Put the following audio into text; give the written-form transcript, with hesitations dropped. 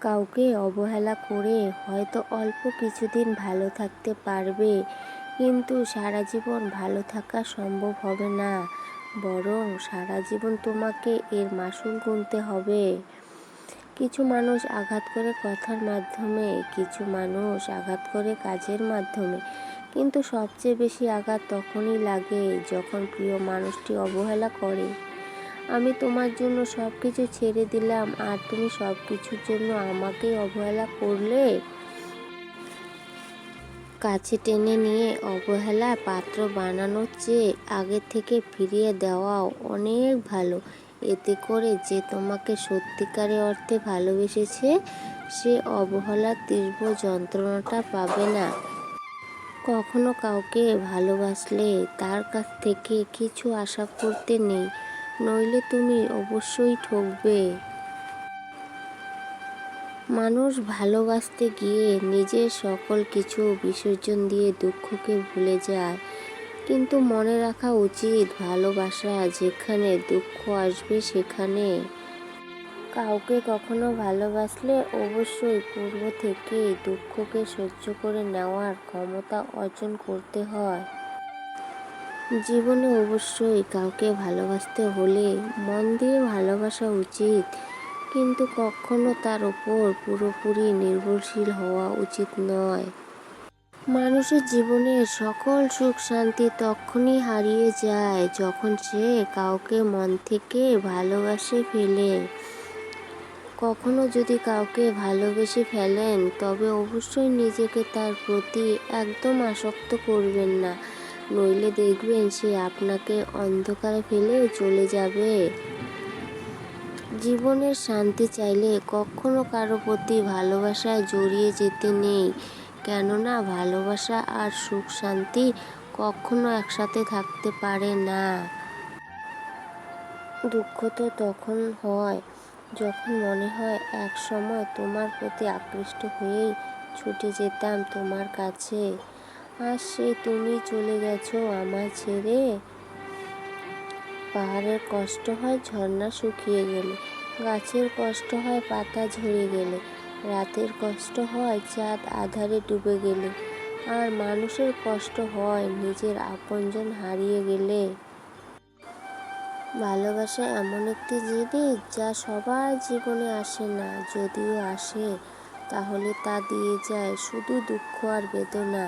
কাউকে অবহেলা করে হয়তো অল্প কিছুদিন ভালো থাকতে পারবে, কিন্তু সারা জীবন ভালো থাকা সম্ভব হবে না। বরং সারা জীবন তোমাকে এর মাসুল গুনতে হবে। কিছু মানুষ আঘাত করে কথার মাধ্যমে, কিছু মানুষ আঘাত করে কাজের মাধ্যমে, কিন্তু সবচেয়ে বেশি আঘাত তখনই লাগে যখন প্রিয় মানুষটি অবহেলা করে। আমি তোমার জন্য সব কিছু ছেড়ে দিলাম আর তুমি সব কিছুর জন্য আমাকেই অবহেলা করলে। কাছে টেনে নিয়ে অবহেলা পাত্র বানানোর চেয়ে আগে থেকে ফিরিয়ে দেওয়াও অনেক ভালো। এতে করে যে তোমাকে সত্যিকারে অর্থে ভালোবেসেছে সে অবহেলার তীব্র যন্ত্রণাটা পাবে না। কখনো কাউকে ভালোবাসলে তার কাছ থেকে কিছু আশা করতে নেই, নইলে তুমি অবশ্যই ঠকবে। মানুষ ভালোবাসতে গিয়ে নিজের সকল কিছু বিসর্জন দিয়ে দুঃখকে ভুলে যায়, কিন্তু মনে রাখা উচিত ভালোবাসা যেখানে দুঃখ আসবে সেখানে। কাউকে কখনো ভালোবাসলে অবশ্যই পূর্ব থেকেই দুঃখকে সহ্য করে নেওয়ার ক্ষমতা অর্জন করতে হয়। জীবনে অবশ্যই কাউকে ভালোবাসতে হলে মন দিয়ে ভালোবাসা উচিত, কিন্তু কখনো তার উপর পুরোপুরি নির্ভরশীল হওয়া উচিত নয়। মানুষের জীবনের সকল সুখ শান্তি তখনই হারিয়ে যায় যখন সে কাউকে মন থেকে ভালোবাসে ফেলে। কখনো যদি কাউকে ভালোবেসে ফেলেন তবে অবশ্যই নিজেকে তার প্রতি একদম আসক্ত করবেন না, নইলে দেখবেন সে আপনাকে অন্ধকারে ফেলে চলে যাবে। জীবনের শান্তি চাইলে কখনো কারো প্রতি ভালোবাসায় জড়িয়ে যেতে নেই, কেননা ভালোবাসা আর সুখ শান্তি কখনো একসাথে থাকতে পারে না। দুঃখ তো তখন হয় যখন মনে হয় এক সময় তোমার প্রতি আকৃষ্ট হয়েই ছুটে যেতাম তোমার কাছে, আর সেই তুমি চলে গেছো আমায় ছেড়ে। পাহাড়ের কষ্ট হয় ঝর্ণা শুকিয়ে গেলে, গাছের কষ্ট হয় পাতা ঝরে গেলে, রাতের কষ্ট হয় চাঁদ আঁধারে ডুবে গেলে, আর মানুষের কষ্ট হয় নিজের আপনজন হারিয়ে গেলে। ভালোবাসা এমন একটি জিনিস যা সবার জীবনে আসে না, যদিও আসে তাহলে তা দিয়ে যায় শুধু দুঃখ আর বেদনা।